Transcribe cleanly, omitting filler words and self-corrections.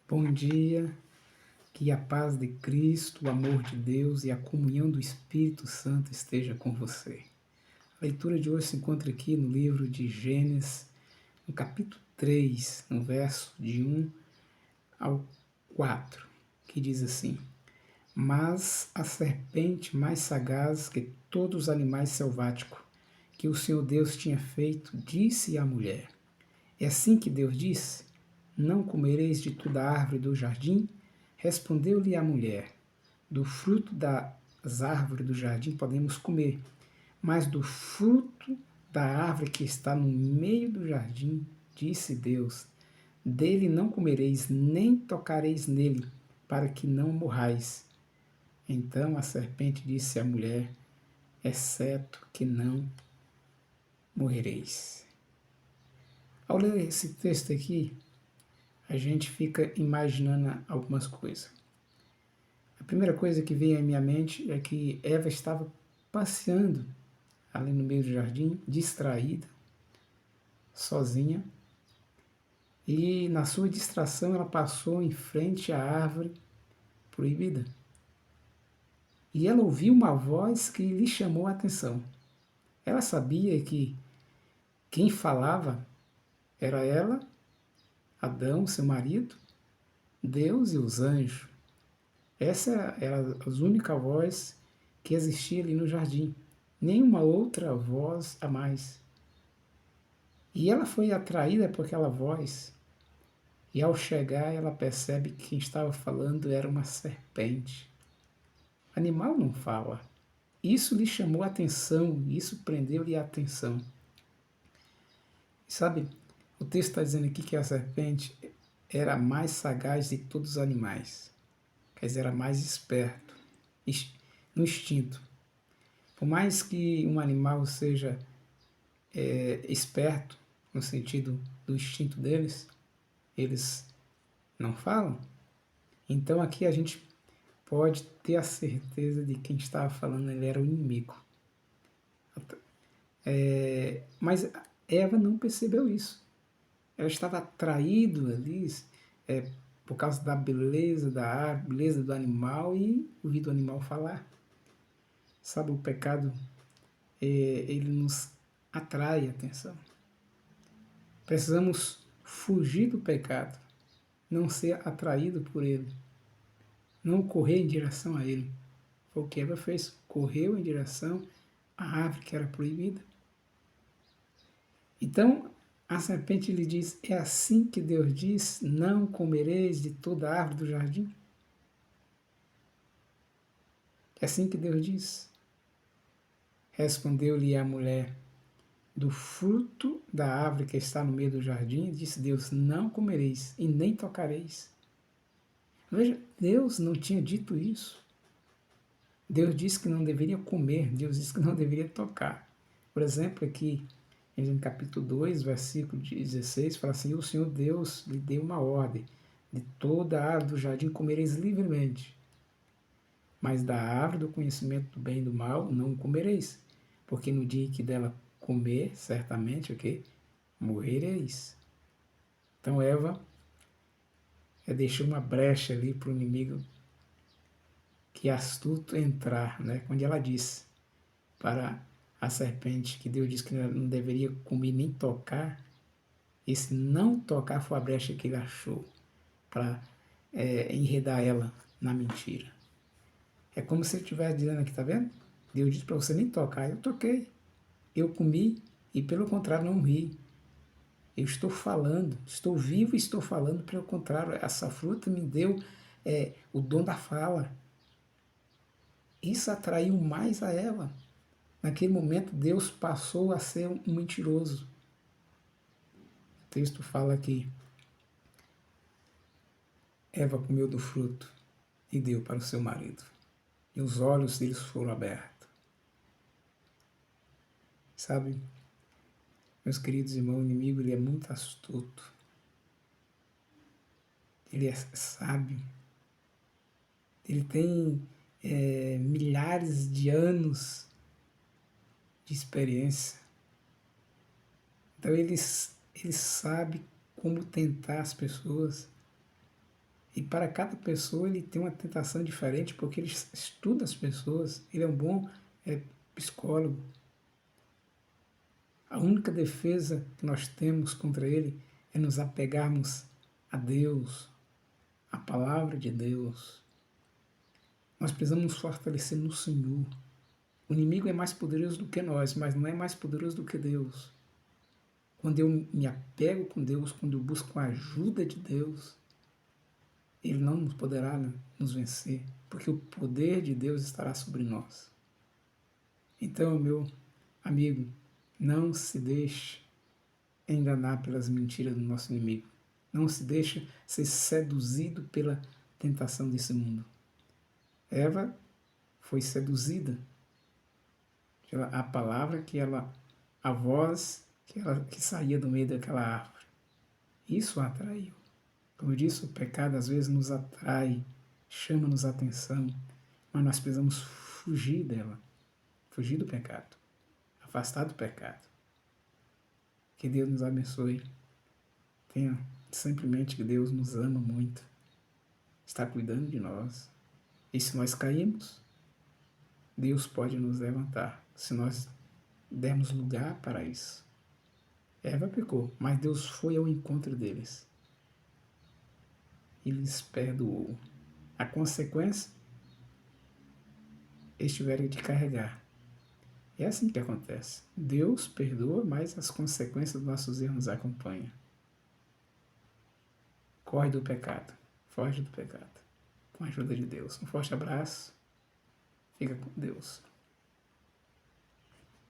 Bom dia, que a paz de Cristo, o amor de Deus e a comunhão do Espírito Santo esteja com você. A leitura de hoje se encontra aqui no livro de Gênesis, no capítulo 3, no verso de 1 ao 4, que diz assim: Mas a serpente mais sagaz que todos os animais selváticos que o Senhor Deus tinha feito, disse à mulher: É assim que Deus disse: Não comereis de toda a árvore do jardim? Respondeu-lhe a mulher: Do fruto das árvores do jardim podemos comer, mas do fruto da árvore que está no meio do jardim, disse Deus: Dele não comereis, nem tocareis nele, para que não morrais. Então a serpente disse à mulher: Exceto que não morrereis. Ao ler esse texto aqui, a gente fica imaginando algumas coisas. A primeira coisa que vem à minha mente é que Eva estava passeando ali no meio do jardim, distraída, sozinha, e na sua distração ela passou em frente à árvore proibida. E ela ouviu uma voz que lhe chamou a atenção. Ela sabia que quem falava era ela, Adão, seu marido, Deus e os anjos. Essa era a única voz que existia ali no jardim. Nenhuma outra voz a mais. E ela foi atraída por aquela voz. E ao chegar, ela percebe que quem estava falando era uma serpente. Animal não fala. Isso lhe chamou a atenção, isso prendeu-lhe a atenção. Sabe, o texto está dizendo aqui que a serpente era a mais sagaz de todos os animais. Quer dizer, era mais esperto, no instinto. Por mais que um animal seja esperto, no sentido do instinto deles, eles não falam. Então aqui a gente pode ter a certeza de que quem estava falando ele era o inimigo. Mas Eva não percebeu isso. Ela estava atraída ali por causa da beleza da árvore, beleza do animal e ouviu o animal falar. Sabe, o pecado, ele nos atrai a atenção. Precisamos fugir do pecado, não ser atraído por ele, não correr em direção a ele. Foi o que Eva fez, correu em direção à árvore que era proibida. Então, a serpente lhe diz: É assim que Deus diz: Não comereis de toda a árvore do jardim? É assim que Deus diz. Respondeu-lhe a mulher: Do fruto da árvore que está no meio do jardim, disse Deus: Não comereis e nem tocareis. Veja, Deus não tinha dito isso. Deus disse que não deveria comer, Deus disse que não deveria tocar. Por exemplo, aqui em capítulo 2, versículo 16, fala assim: O Senhor Deus lhe deu uma ordem: De toda a árvore do jardim comereis livremente, mas da árvore do conhecimento do bem e do mal não comereis, porque no dia em que dela comer, certamente o que? Morrereis. Então Eva deixou uma brecha ali para o inimigo que astuto entrar, né? Quando ela disse para a serpente que Deus disse que não deveria comer nem tocar, esse não tocar foi a brecha que ele achou para enredar ela na mentira. É como se ele estivesse dizendo aqui, tá vendo? Deus disse para você nem tocar, eu toquei, eu comi e pelo contrário não ri. Eu estou falando, estou vivo e estou falando, pelo contrário, essa fruta me deu o dom da fala. Isso atraiu mais a Eva. Naquele momento, Deus passou a ser um mentiroso. O texto fala que Eva comeu do fruto e deu para o seu marido. E os olhos deles foram abertos. Sabe, meus queridos irmãos, o inimigo ele é muito astuto. Ele é sábio. Ele tem milhares de anos de experiência. Então ele sabe como tentar as pessoas. E para cada pessoa ele tem uma tentação diferente, porque ele estuda as pessoas, ele é um bom psicólogo. A única defesa que nós temos contra ele é nos apegarmos a Deus, a palavra de Deus. Nós precisamos nos fortalecer no Senhor. O inimigo é mais poderoso do que nós, mas não é mais poderoso do que Deus. Quando eu me apego com Deus, quando eu busco a ajuda de Deus, ele não nos poderá nos vencer, porque o poder de Deus estará sobre nós. Então, meu amigo, não se deixe enganar pelas mentiras do nosso inimigo. Não se deixe ser seduzido pela tentação desse mundo. Eva foi seduzida pela a palavra a voz que saía do meio daquela árvore. Isso a atraiu. Como eu disse, o pecado às vezes nos atrai, chama-nos a atenção, mas nós precisamos fugir dela, fugir do pecado, afastar do pecado. Que Deus nos abençoe. Tenha simplesmente que Deus nos ama muito, está cuidando de nós. E se nós caímos, Deus pode nos levantar, se nós dermos lugar para isso. Eva pecou, mas Deus foi ao encontro deles e lhes perdoou. A consequência, eles tiveram de carregar. É assim que acontece. Deus perdoa, mas as consequências dos nossos erros nos acompanham. Corre do pecado, foge do pecado, com a ajuda de Deus. Um forte abraço, fica com Deus.